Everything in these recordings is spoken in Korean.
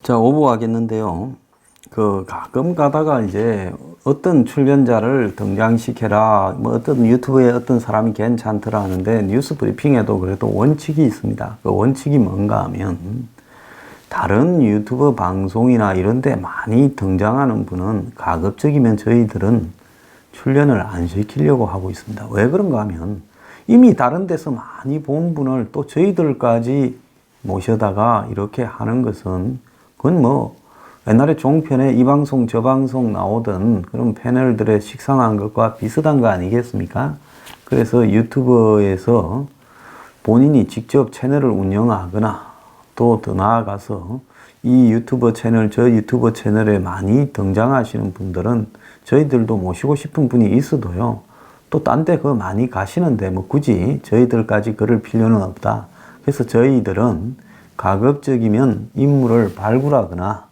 자, 오버하겠는데요. 가끔 가다가 이제 어떤 출연자를 등장시켜라, 뭐 어떤 유튜브에 어떤 사람이 괜찮더라 하는데 뉴스 브리핑에도 그래도 원칙이 있습니다. 그 원칙이 뭔가 하면 다른 유튜브 방송이나 이런 데 많이 등장하는 분은 가급적이면 저희들은 출연을 안 시키려고 하고 있습니다. 왜 그런가 하면 이미 다른 데서 많이 본 분을 또 저희들까지 모셔다가 이렇게 하는 것은 그건 뭐 옛날에 종편에 이 방송 저 방송 나오던 그런 패널들의 식상한 것과 비슷한 거 아니겠습니까? 그래서 유튜브에서 본인이 직접 채널을 운영하거나 또 더 나아가서 이 유튜버 채널 저 유튜버 채널에 많이 등장하시는 분들은 저희들도 모시고 싶은 분이 있어도요, 또 딴 데 그거 많이 가시는데 뭐 굳이 저희들까지 그럴 필요는 없다. 그래서 저희들은 가급적이면 인물을 발굴하거나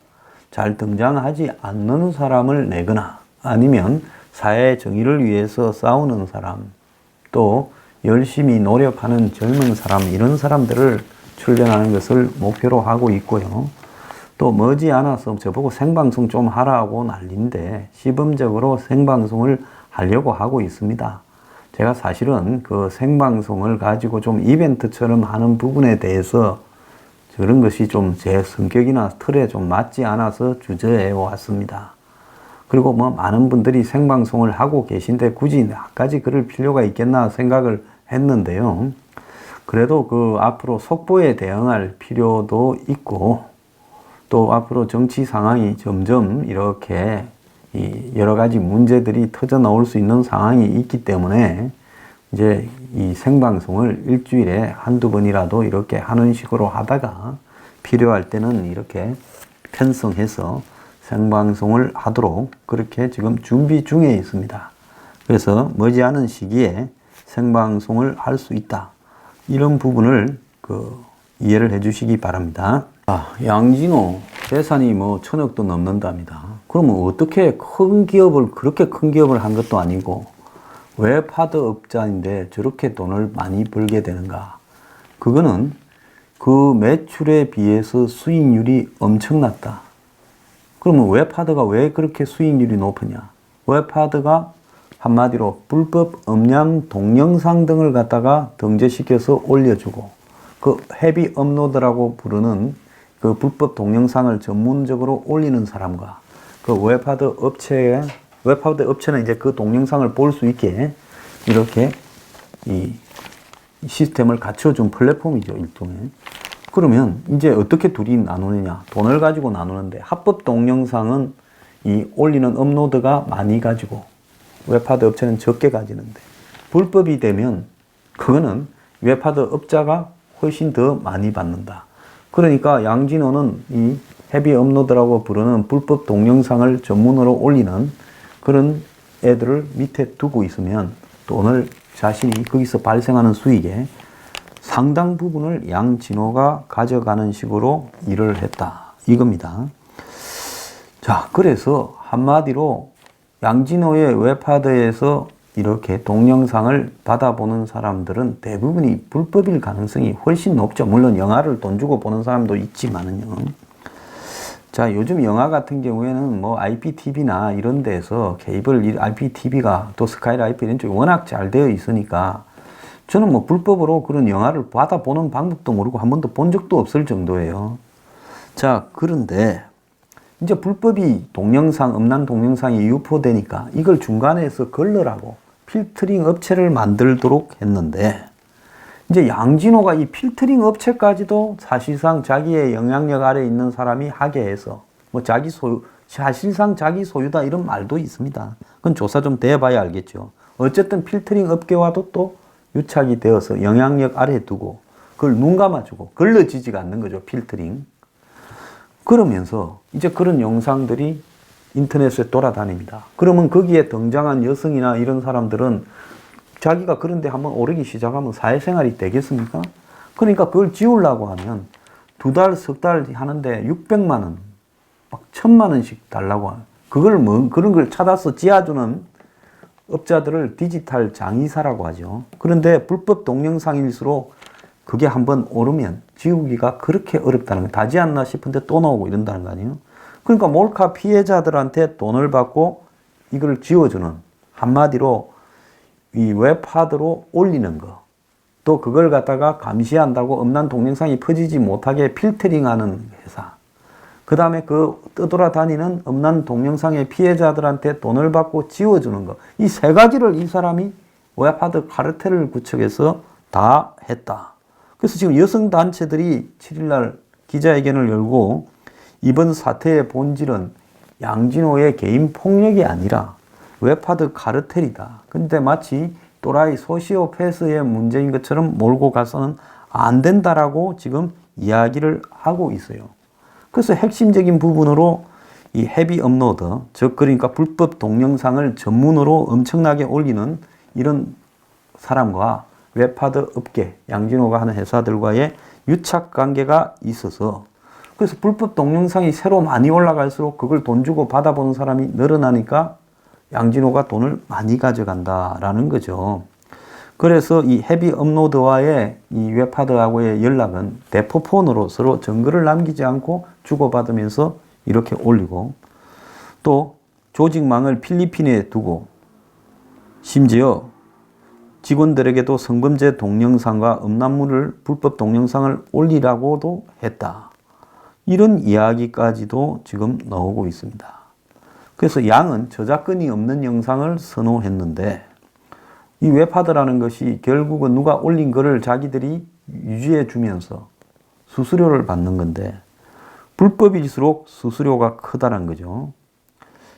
잘 등장하지 않는 사람을 내거나 아니면 사회 정의를 위해서 싸우는 사람, 또 열심히 노력하는 젊은 사람, 이런 사람들을 출연하는 것을 목표로 하고 있고요. 또 머지않아서 저보고 생방송 좀 하라고 난리인데 시범적으로 생방송을 하려고 하고 있습니다. 제가 사실은 그 생방송을 가지고 좀 이벤트처럼 하는 부분에 대해서 그런 것이 좀 제 성격이나 틀에 좀 맞지 않아서 주저해 왔습니다. 그리고 뭐 많은 분들이 생방송을 하고 계신데 굳이 나까지 그럴 필요가 있겠나 생각을 했는데요. 그래도 그 앞으로 속보에 대응할 필요도 있고 또 앞으로 정치 상황이 점점 이렇게 여러 가지 문제들이 터져 나올 수 있는 상황이 있기 때문에 이제 이 생방송을 일주일에 한두 번이라도 이렇게 하는 식으로 하다가 필요할 때는 이렇게 편성해서 생방송을 하도록 그렇게 지금 준비 중에 있습니다. 그래서 머지않은 시기에 생방송을 할 수 있다. 이런 부분을 이해를 해 주시기 바랍니다. 양진호 재산이 뭐 1,000억도 넘는답니다. 그러면 어떻게 그렇게 큰 기업을 한 것도 아니고 왜 파드업자인데 저렇게 돈을 많이 벌게 되는가? 그거는 그 매출에 비해서 수익률이 엄청났다. 그러면 웹하드가 왜 그렇게 수익률이 높으냐? 웹하드가 한마디로 불법 음량 동영상 등을 갖다가 등재시켜서 올려주고 그 헤비 업로드라고 부르는 그 불법 동영상을 전문적으로 올리는 사람과 그 웹하드 업체는 이제 그 동영상을 볼 수 있게 이렇게 이 시스템을 갖춰준 플랫폼이죠, 일종의. 그러면 이제 어떻게 둘이 나누느냐? 돈을 가지고 나누는데 합법 동영상은 이 올리는 업로드가 많이 가지고 웹하드 업체는 적게 가지는데 불법이 되면 그거는 웹하드 업자가 훨씬 더 많이 받는다. 그러니까 양진호는 이 헤비 업로드라고 부르는 불법 동영상을 전문으로 올리는 그런 애들을 밑에 두고 있으면 돈을 자신이 거기서 발생하는 수익의 상당 부분을 양진호가 가져가는 식으로 일을 했다. 이겁니다. 자, 그래서 한마디로 양진호의 웹하드에서 이렇게 동영상을 받아보는 사람들은 대부분이 불법일 가능성이 훨씬 높죠. 물론 영화를 돈 주고 보는 사람도 있지만은요. 자, 요즘 영화 같은 경우에는 뭐 IPTV나 이런 데서 케이블 IPTV가 또 스카이라이프 이런 쪽이 워낙 잘 되어 있으니까 저는 뭐 불법으로 그런 영화를 받아보는 방법도 모르고 한 번도 본 적도 없을 정도예요. 자, 그런데 이제 불법이 음란 동영상이 유포되니까 이걸 중간에서 걸러라고 필터링 업체를 만들도록 했는데 이제 양진호가 이 필터링 업체까지도 사실상 자기의 영향력 아래에 있는 사람이 하게 해서 뭐 사실상 자기 소유다 이런 말도 있습니다. 그건 조사 좀 돼 봐야 알겠죠. 어쨌든 필터링 업계와도 또 유착이 되어서 영향력 아래에 두고 그걸 눈 감아주고 걸러지지가 않는 거죠, 필터링. 그러면서 이제 그런 영상들이 인터넷에 돌아다닙니다. 그러면 거기에 등장한 여성이나 이런 사람들은 자기가 그런데 한번 오르기 시작하면 사회생활이 되겠습니까? 그러니까 그걸 지우려고 하면 2달, 석 달 하는데 600만 원, 막 1,000만 원씩 달라고 하는 그런 걸 찾아서 지어주는 업자들을 디지털 장의사라고 하죠. 그런데 불법 동영상일수록 그게 한번 오르면 지우기가 그렇게 어렵다는 거예요. 다지 않나 싶은데 또 나오고 이런다는 거 아니에요? 그러니까 몰카 피해자들한테 돈을 받고 이걸 지워주는, 한마디로 이 웹하드로 올리는 거, 또 그걸 갖다가 감시한다고 음란 동영상이 퍼지지 못하게 필터링하는 회사, 그 다음에 그 떠돌아다니는 음란 동영상의 피해자들한테 돈을 받고 지워주는 거, 이 세 가지를 이 사람이 웹하드 카르텔을 구축해서 다 했다. 그래서 지금 여성단체들이 7일날 기자회견을 열고 이번 사태의 본질은 양진호의 개인 폭력이 아니라 웹하드 카르텔이다. 근데 마치 또라이 소시오패스의 문제인 것처럼 몰고 가서는 안 된다라고 지금 이야기를 하고 있어요. 그래서 핵심적인 부분으로 이 헤비 업로드, 즉 그러니까 불법 동영상을 전문으로 엄청나게 올리는 이런 사람과 웹하드 업계, 양진호가 하는 회사들과의 유착 관계가 있어서, 그래서 불법 동영상이 새로 많이 올라갈수록 그걸 돈 주고 받아보는 사람이 늘어나니까 양진호가 돈을 많이 가져간다라는 거죠. 그래서 이 헤비 업로드와의 이 웹하드하고의 연락은 대포폰으로 서로 증거를 남기지 않고 주고받으면서 이렇게 올리고, 또 조직망을 필리핀에 두고 심지어 직원들에게도 성범죄 동영상과 음란물을, 불법 동영상을 올리라고도 했다. 이런 이야기까지도 지금 나오고 있습니다. 그래서 양은 저작권이 없는 영상을 선호했는데, 이 웹하드라는 것이 결국은 누가 올린 거를 자기들이 유지해 주면서 수수료를 받는 건데, 불법일수록 수수료가 크다는 거죠.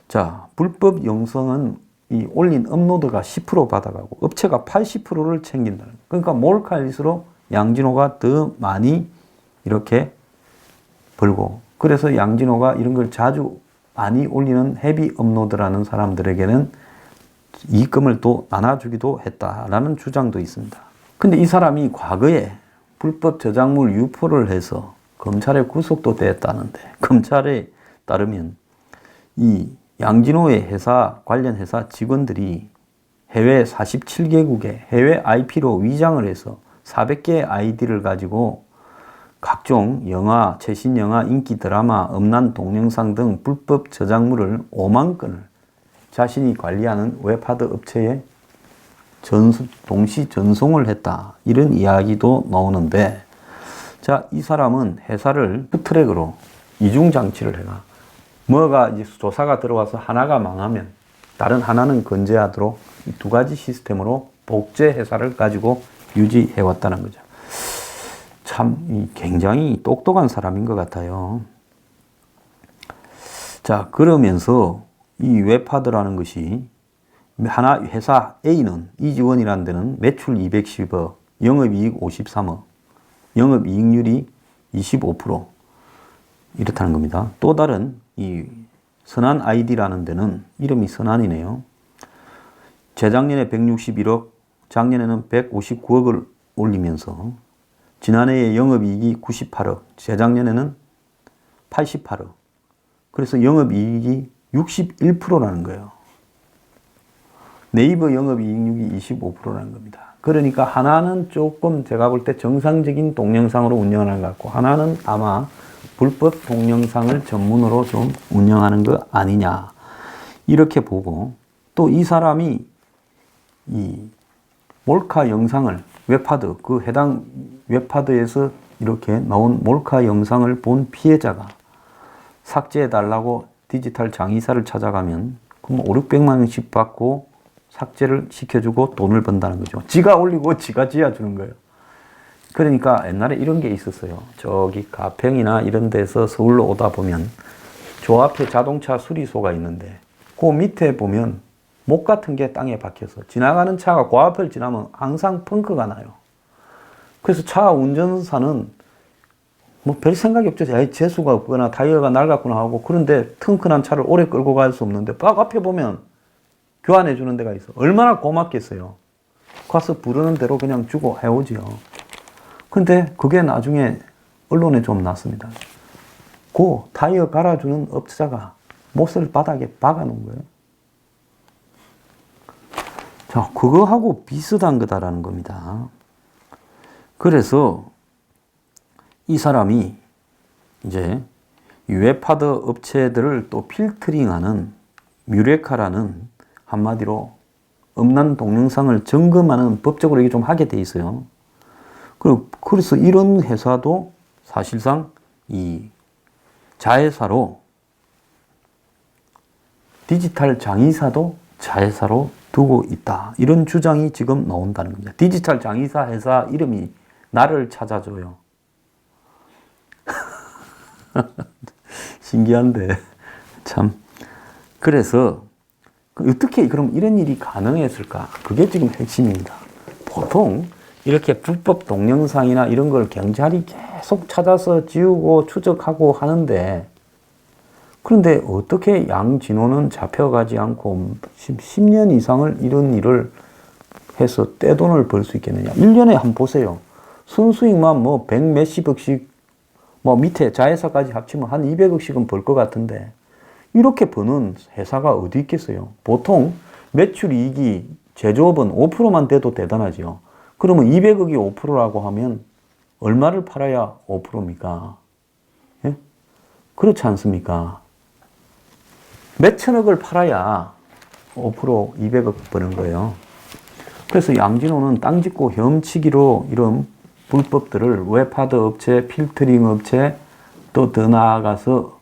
자, 불법 영상은 이 올린 업로드가 10% 받아가고 업체가 80%를 챙긴다는 거예요. 그러니까 몰카일수록 양진호가 더 많이 이렇게 벌고, 그래서 양진호가 이런 걸 자주 많이 올리는 헤비 업로드라는 사람들에게는 이익금을 또 나눠주기도 했다라는 주장도 있습니다. 근데 이 사람이 과거에 불법 저작물 유포를 해서 검찰에 구속도 됐다는데, 검찰에 따르면 이 양진호의 회사, 관련 회사 직원들이 해외 47개국에 해외 IP로 위장을 해서 400개의 아이디를 가지고 각종 영화, 최신 영화, 인기 드라마, 음란 동영상 등 불법 저작물을 5만 건을 자신이 관리하는 웹하드 업체에 동시 전송을 했다. 이런 이야기도 나오는데, 자, 이 사람은 회사를 투트랙으로 이중장치를 해가, 뭐가 이제 조사가 들어와서 하나가 망하면 다른 하나는 건재하도록 이 두 가지 시스템으로 복제 회사를 가지고 유지해 왔다는 거죠. 참 굉장히 똑똑한 사람인 것 같아요. 자, 그러면서 이 웹하드라는 것이 하나 회사 A는, 이지원이라는 데는 매출 210억, 영업이익 53억, 영업이익률이 25% 이렇다는 겁니다. 또 다른 이 선한 아이디라는 데는 이름이 선한이네요. 재작년에 161억, 작년에는 159억을 올리면서 지난해에 영업이익이 98억, 재작년에는 88억. 그래서 영업이익이 61%라는 거예요. 네이버 영업이익률이 25%라는 겁니다. 그러니까 하나는 조금 제가 볼 때 정상적인 동영상으로 운영하는 것 같고, 하나는 아마 불법 동영상을 전문으로 좀 운영하는 거 아니냐, 이렇게 보고, 또 이 사람이 이 몰카 영상을 웹하드, 그 해당 웹하드에서 이렇게 나온 몰카 영상을 본 피해자가 삭제해 달라고 디지털 장의사를 찾아가면 그럼 5, 600만 원씩 받고 삭제를 시켜주고 돈을 번다는 거죠. 지가 올리고 지가 지어주는 거예요. 그러니까 옛날에 이런 게 있었어요. 저기 가평이나 이런 데서 서울로 오다 보면 저 앞에 자동차 수리소가 있는데 그 밑에 보면 목 같은 게 땅에 박혀서 지나가는 차가 그 앞을 지나면 항상 펑크가 나요. 그래서 차 운전사는 뭐 별 생각이 없죠. 재수가 없거나 타이어가 낡았구나 하고, 그런데 튼튼한 차를 오래 끌고 갈 수 없는데 딱 앞에 보면 교환해 주는 데가 있어. 얼마나 고맙겠어요. 가서 부르는 대로 그냥 주고 해오지요. 근데 그게 나중에 언론에 좀 났습니다. 그 타이어 갈아주는 업자가 못을 바닥에 박아놓은 거예요. 자, 그거하고 비슷한 거다라는 겁니다. 그래서 이 사람이 이제 웹하드 업체들을 또 필터링하는 뮤레카라는 한마디로 음란 동영상을 점검하는 법적으로 이게 좀 하게 돼 있어요. 그래서 이런 회사도 사실상 이 자회사로 디지털 장의사도 자회사로 두고 있다. 이런 주장이 지금 나온다는 겁니다. 디지털 장의사 회사 이름이 나를 찾아줘요. 신기한데 참. 그래서 어떻게 그럼 이런 일이 가능했을까? 그게 지금 핵심입니다. 보통 이렇게 불법 동영상이나 이런 걸 경찰이 계속 찾아서 지우고 추적하고 하는데, 그런데 어떻게 양진호는 잡혀가지 않고 10년 이상을 이런 일을 해서 떼돈을 벌 수 있겠느냐? 1년에 한번 보세요. 순수익만 뭐 100 몇십억씩, 뭐 밑에 자회사까지 합치면 한 200억씩은 벌 것 같은데, 이렇게 버는 회사가 어디 있겠어요? 보통 매출이익이 제조업은 5%만 돼도 대단하죠. 그러면 200억이 5%라고 하면 얼마를 팔아야 5%입니까? 예? 그렇지 않습니까? 몇천억을 팔아야 5% 200억 버는 거예요. 그래서 양진호는 땅 짓고 헤엄치기로 이런 불법들을 웹하드 업체, 필터링 업체, 또 더 나아가서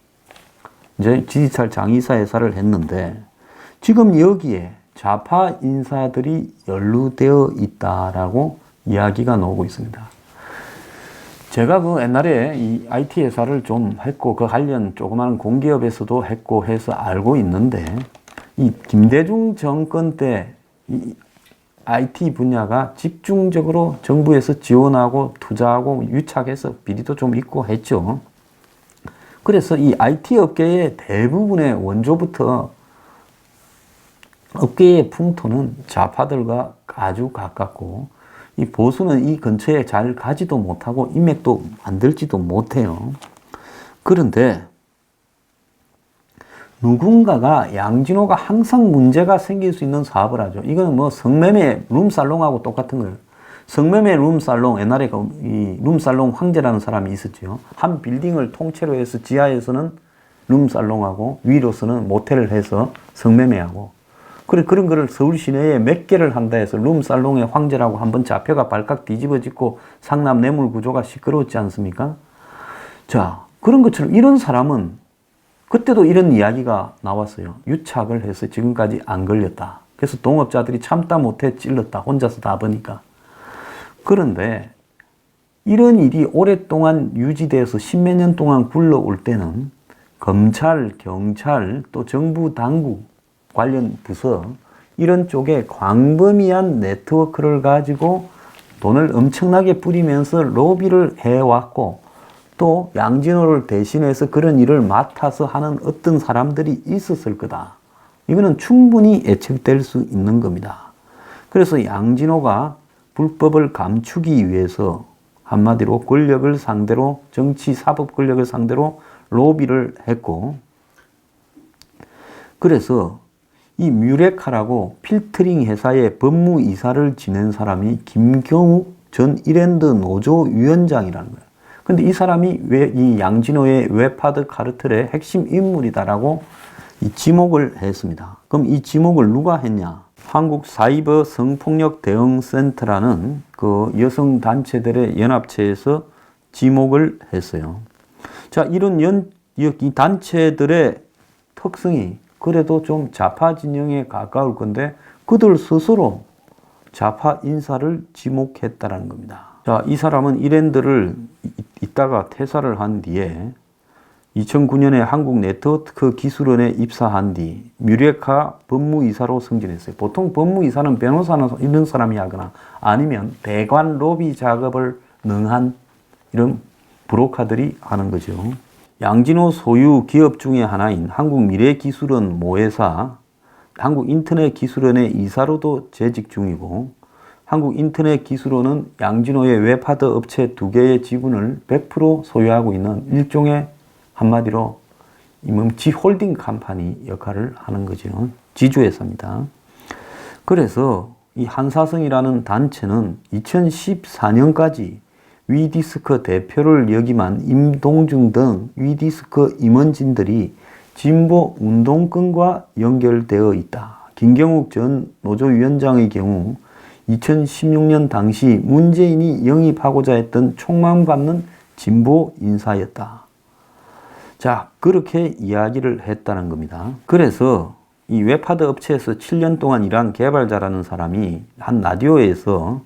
이제 디지털 장의사 회사를 했는데, 지금 여기에 좌파 인사들이 연루되어 있다라고 이야기가 나오고 있습니다. 제가 그 옛날에 이 IT 회사를 좀 했고, 그 관련 조그마한 공기업에서도 했고 해서 알고 있는데, 이 김대중 정권 때 이 IT 분야가 집중적으로 정부에서 지원하고 투자하고 유착해서 비리도 좀 있고 했죠. 그래서 이 IT 업계의 대부분의 원조부터 업계의 풍토는 좌파들과 아주 가깝고, 이 보수는 이 근처에 잘 가지도 못하고 인맥도 만들지도 못해요. 그런데 누군가가 양진호가 항상 문제가 생길 수 있는 사업을 하죠. 이거는 뭐 성매매 룸살롱하고 똑같은 거예요. 성매매 룸살롱, 옛날에 이 룸살롱 황제라는 사람이 있었죠. 한 빌딩을 통째로 해서 지하에서는 룸살롱하고 위로서는 모텔을 해서 성매매하고, 그런 거를 서울 시내에 몇 개를 한다 해서 룸살롱의 황제라고 한번 잡혀가 발칵 뒤집어지고 상남 뇌물 구조가 시끄러웠지 않습니까? 자, 그런 것처럼 이런 사람은 그때도 이런 이야기가 나왔어요. 유착을 해서 지금까지 안 걸렸다. 그래서 동업자들이 참다 못해 찔렀다. 혼자서 다 보니까. 그런데 이런 일이 오랫동안 유지돼서 십몇 년 동안 굴러올 때는 검찰, 경찰, 또 정부 당국 관련 부서 이런 쪽에 광범위한 네트워크를 가지고 돈을 엄청나게 뿌리면서 로비를 해왔고, 또 양진호를 대신해서 그런 일을 맡아서 하는 어떤 사람들이 있었을 거다. 이거는 충분히 예측될 수 있는 겁니다. 그래서 양진호가 불법을 감추기 위해서 한마디로 권력을 상대로, 정치 사법 권력을 상대로 로비를 했고, 그래서 이 뮤레카라고 필터링 회사의 법무이사를 지낸 사람이 김경욱 전 이랜드 노조 위원장이라는 거예요. 근데 이 사람이 왜 이 양진호의 웹하드 카르텔의 핵심 인물이다라고 이 지목을 했습니다. 그럼 이 지목을 누가 했냐? 한국 사이버 성폭력 대응센터라는 그 여성 단체들의 연합체에서 지목을 했어요. 자, 이 단체들의 특성이 그래도 좀 좌파 진영에 가까울 건데, 그들 스스로 좌파 인사를 지목했다는 겁니다. 자, 이 사람은 이랜드를 있다가 퇴사를 한 뒤에 2009년에 한국 네트워크 기술원에 입사한 뒤 뮤레카 법무이사로 승진했어요. 보통 법무이사는 변호사나 이런 사람이 하거나 아니면 대관 로비 작업을 능한 이런 브로커들이 하는 거죠. 양진호 소유 기업 중에 하나인 한국미래기술원 모회사 한국인터넷기술원의 이사로도 재직 중이고, 한국인터넷기술원은 양진호의 웹하드 업체 2개의 지분을 100% 소유하고 있는 일종의 한마디로 지홀딩 컴퍼니 역할을 하는 거죠. 지주회사입니다. 그래서 이 한사성이라는 단체는 2014년까지 위디스크 대표를 역임한 임동중 등 위디스크 임원진들이 진보 운동권과 연결되어 있다. 김경욱 전 노조위원장의 경우 2016년 당시 문재인이 영입하고자 했던 촉망받는 진보 인사였다. 자, 그렇게 이야기를 했다는 겁니다. 그래서 이 웹하드 업체에서 7년 동안 일한 개발자라는 사람이 한 라디오에서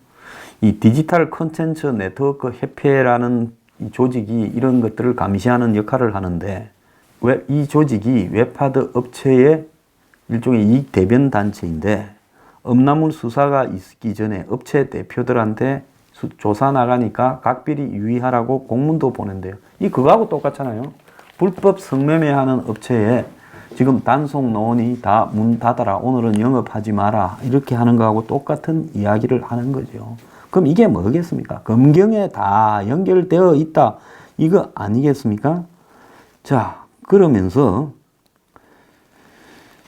이 디지털 콘텐츠 네트워크 협회라는 이 조직이 이런 것들을 감시하는 역할을 하는데, 이 조직이 웹하드 업체의 일종의 이익 대변 단체인데, 음란물 수사가 있기 전에 업체 대표들한테 조사 나가니까 각별히 유의하라고 공문도 보낸대요. 이 그거하고 똑같잖아요. 불법 성매매하는 업체에 지금 단속 노원이 다 문 닫아라, 오늘은 영업하지 마라, 이렇게 하는 거하고 똑같은 이야기를 하는 거죠. 그럼 이게 뭐겠습니까? 검경에 다 연결되어 있다, 이거 아니겠습니까? 자, 그러면서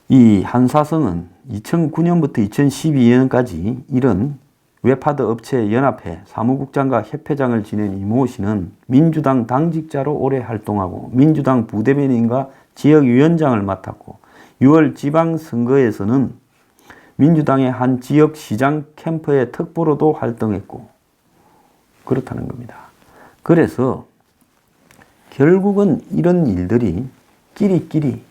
이 한사성은 2009년부터 2012년까지 이런 웹하드 업체 연합회 사무국장과 협회장을 지낸 이모 씨는 민주당 당직자로 오래 활동하고 민주당 부대변인과 지역위원장을 맡았고 6월 지방선거에서는 민주당의 한 지역 시장 캠프의 특보로도 활동했고 그렇다는 겁니다. 그래서 결국은 이런 일들이 끼리끼리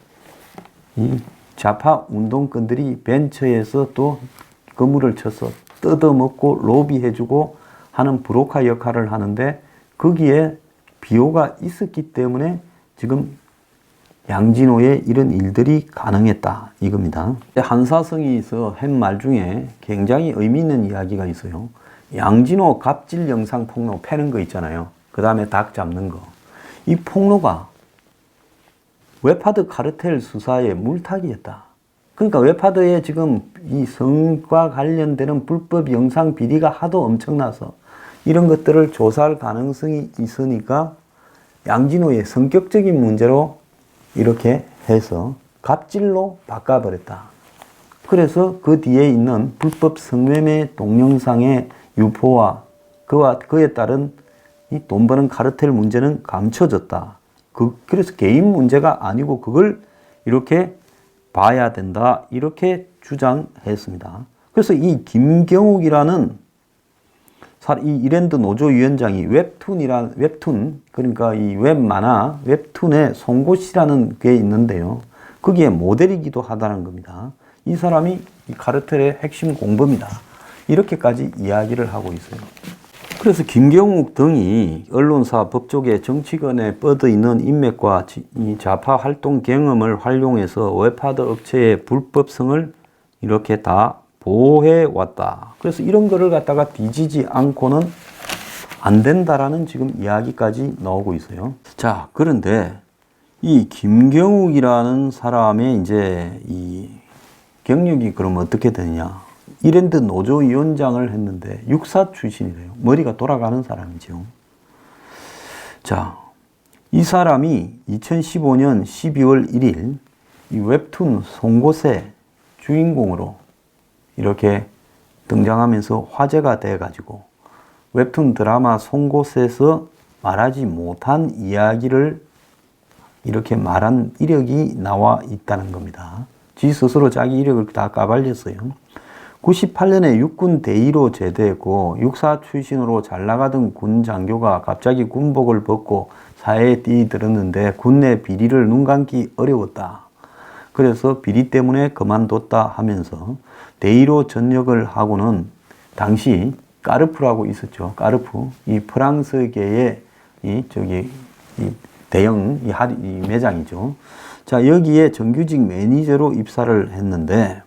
이 좌파 운동권들이 벤처에서 또 그물을 쳐서 뜯어먹고 로비해주고 하는 브로커 역할을 하는데, 거기에 비호가 있었기 때문에 지금 양진호의 이런 일들이 가능했다, 이겁니다. 한사성이서 한 말 중에 굉장히 의미 있는 이야기가 있어요. 양진호 갑질 영상 폭로 패는 거 있잖아요. 그 다음에 닭 잡는 거. 이 폭로가 웹하드 카르텔 수사의 물타기였다. 그러니까 웹하드에 지금 이 성과 관련되는 불법 영상 비리가 하도 엄청나서 이런 것들을 조사할 가능성이 있으니까 양진호의 성격적인 문제로 이렇게 해서 갑질로 바꿔버렸다. 그래서 그 뒤에 있는 불법 성매매 동영상의 유포와 그에 따른 이 돈 버는 카르텔 문제는 감춰졌다. 그래서 개인 문제가 아니고 그걸 이렇게 봐야 된다, 이렇게 주장했습니다. 그래서 이 김경욱이라는 이 이랜드 노조위원장이 웹툰, 그러니까 이 웹만화, 웹툰에 송곳이라는 게 있는데요. 거기에 모델이기도 하다는 겁니다. 이 사람이 이 카르텔의 핵심 공범이다, 이렇게까지 이야기를 하고 있어요. 그래서 김경욱 등이 언론사, 법조계, 정치권에 뻗어 있는 인맥과 이 좌파 활동 경험을 활용해서 웹하드 업체의 불법성을 이렇게 다 보호해 왔다. 그래서 이런 거를 갖다가 뒤지지 않고는 안 된다라는 지금 이야기까지 나오고 있어요. 자, 그런데 이 김경욱이라는 사람의 이제 이 경력이 그럼 어떻게 되느냐? 이랜드 노조위원장을 했는데 육사 출신이래요. 머리가 돌아가는 사람이죠. 자, 이 사람이 2015년 12월 1일 이 웹툰 송곳의 주인공으로 이렇게 등장하면서 화제가 돼가지고 웹툰 드라마 송곳에서 말하지 못한 이야기를 이렇게 말한 이력이 나와 있다는 겁니다. 지 스스로 자기 이력을 다 까발렸어요. 98년에 육군 대위로 제대했고 육사 출신으로 잘 나가던 군 장교가 갑자기 군복을 벗고 사회에 뛰어들었는데 군내 비리를 눈 감기 어려웠다. 그래서 비리 때문에 그만뒀다 하면서 대위로 전역을 하고는 당시 까르푸라고 있었죠. 까르푸, 이 프랑스계의 이 대형 이 매장이죠. 자, 여기에 정규직 매니저로 입사를 했는데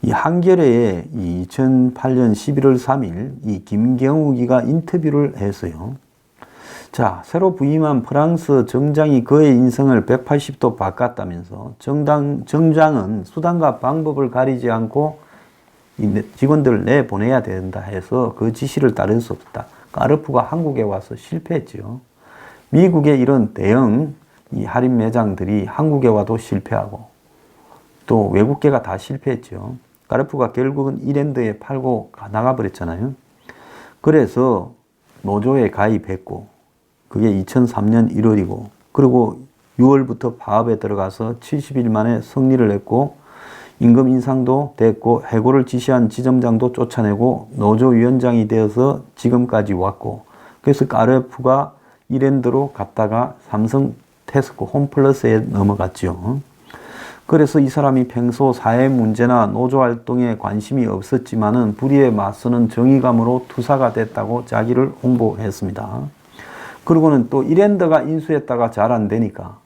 이 한겨레에 2008년 11월 3일 이 김경욱이가 인터뷰를 했어요. 자, 새로 부임한 프랑스 정장이 그의 인생을 180도 바꿨다면서 정장은 수단과 방법을 가리지 않고 직원들을 내보내야 된다 해서 그 지시를 따를 수 없다. 까르푸가 한국에 와서 실패했죠. 미국의 이런 대형 이 할인 매장들이 한국에 와도 실패하고 또 외국계가 다 실패했죠. 까르푸가 결국은 이랜드에 팔고 나가버렸잖아요. 그래서 노조에 가입했고, 그게 2003년 1월이고, 그리고 6월부터 파업에 들어가서 70일 만에 승리를 했고, 임금 인상도 됐고, 해고를 지시한 지점장도 쫓아내고, 노조위원장이 되어서 지금까지 왔고, 그래서 까르푸가 이랜드로 갔다가 삼성 테스코 홈플러스에 넘어갔죠. 그래서 이 사람이 평소 사회 문제나 노조 활동에 관심이 없었지만은 불의에 맞서는 정의감으로 투사가 됐다고 자기를 홍보했습니다. 그리고는 또 이랜드가 인수했다가 잘 안 되니까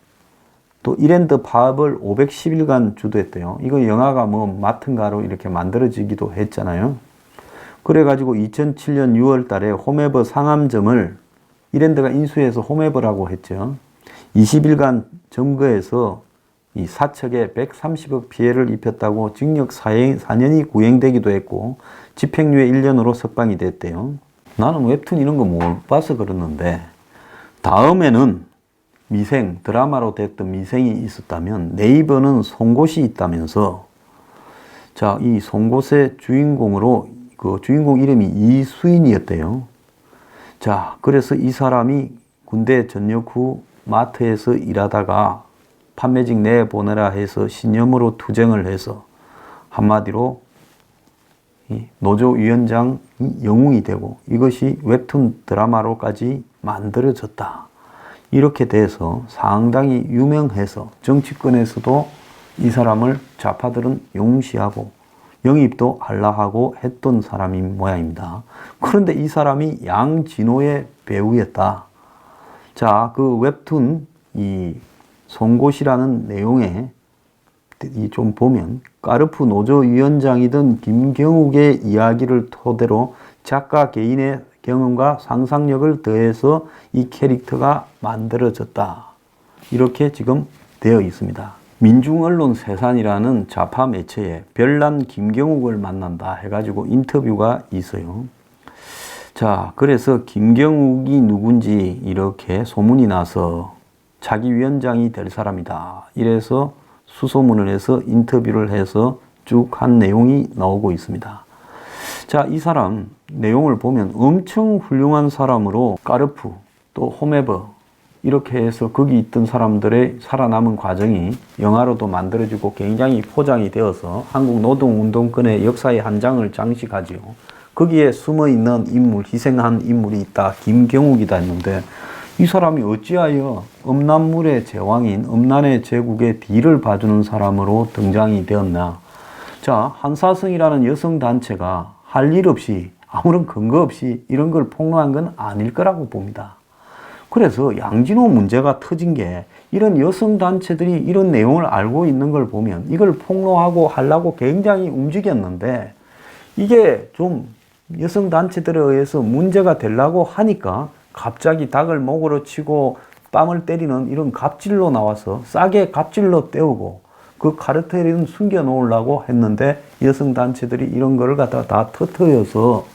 또 이랜드 파업을 510일간 주도했대요. 이거 영화가 뭐 마튼가로 이렇게 만들어지기도 했잖아요. 그래가지고 2007년 6월 달에 홈에버 상암점을 이랜드가 인수해서 홈에버라고 했죠. 20일간 점거해서 이 사측에 130억 피해를 입혔다고 징역 4년이 구형되기도 했고 집행유예 1년으로 석방이 됐대요. 나는 웹툰 이런 거 못 봐서 그러는데 다음에는 미생, 드라마로 됐던 미생이 있었다면 네이버는 송곳이 있다면서 자, 이 송곳의 주인공으로 그 주인공 이름이 이수인이었대요. 자, 그래서 이 사람이 군대 전역 후 마트에서 일하다가 판매직 내보내라 해서 신념으로 투쟁을 해서 한마디로 노조위원장 영웅이 되고 이것이 웹툰 드라마로까지 만들어졌다. 이렇게 돼서 상당히 유명해서 정치권에서도 이 사람을 좌파들은 용시하고 영입도 하려 하고 했던 사람인 모양입니다. 그런데 이 사람이 양진호의 배우였다. 자, 그 웹툰 이 송곳이라는 내용에 좀 보면 까르푸 노조위원장이던 김경욱의 이야기를 토대로 작가 개인의 경험과 상상력을 더해서 이 캐릭터가 만들어졌다. 이렇게 지금 되어 있습니다. 민중언론 세산이라는 좌파 매체에 별난 김경욱을 만난다 해가지고 인터뷰가 있어요. 자, 그래서 김경욱이 누군지 이렇게 소문이 나서 자기 위원장이 될 사람이다. 이래서 수소문을 해서 인터뷰를 해서 쭉 한 내용이 나오고 있습니다. 자, 이 사람 내용을 보면 엄청 훌륭한 사람으로 까르푸 또 홈에버 이렇게 해서 거기 있던 사람들의 살아남은 과정이 영화로도 만들어지고 굉장히 포장이 되어서 한국 노동운동권의 역사의 한 장을 장식하지요. 거기에 숨어있는 인물, 희생한 인물이 있다. 김경욱이다 했는데 이 사람이 어찌하여 음란물의 제왕인 음란의 제국의 뒤를 봐주는 사람으로 등장이 되었나. 자, 한사성이라는 여성단체가 할 일 없이 아무런 근거 없이 이런 걸 폭로한 건 아닐 거라고 봅니다. 그래서 양진호 문제가 터진 게 이런 여성단체들이 이런 내용을 알고 있는 걸 보면 이걸 폭로하고 하려고 굉장히 움직였는데 이게 좀 여성단체들에 의해서 문제가 되려고 하니까 갑자기 닭을 목으로 치고 뺨을 때리는 이런 갑질로 나와서 싸게 갑질로 때우고 그 카르텔은 숨겨놓으려고 했는데 여성단체들이 이런 거를 갖다가 다 터트려서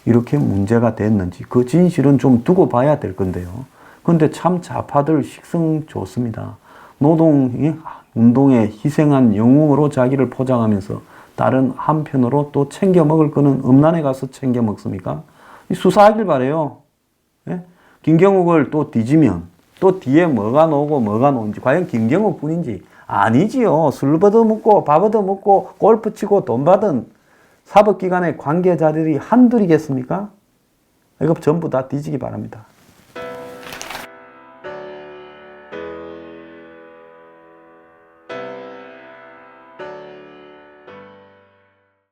이렇게 문제가 됐는지 그 진실은 좀 두고 봐야 될 건데요. 근데 참 좌파들 식성 좋습니다. 노동운동에 희생한 영웅으로 자기를 포장하면서 다른 한편으로 또 챙겨 먹을 거는 음란에 가서 챙겨 먹습니까? 수사하길 바래요. 예? 김경욱을 또 뒤지면 또 뒤에 뭐가 나오고 뭐가 나오는지 과연 김경욱 뿐인지 아니지요. 술 얻어먹고 밥 얻어먹고 골프 치고 돈 받은 사법기관의 관계자들이 한둘이겠습니까? 이거 전부 다 뒤지기 바랍니다.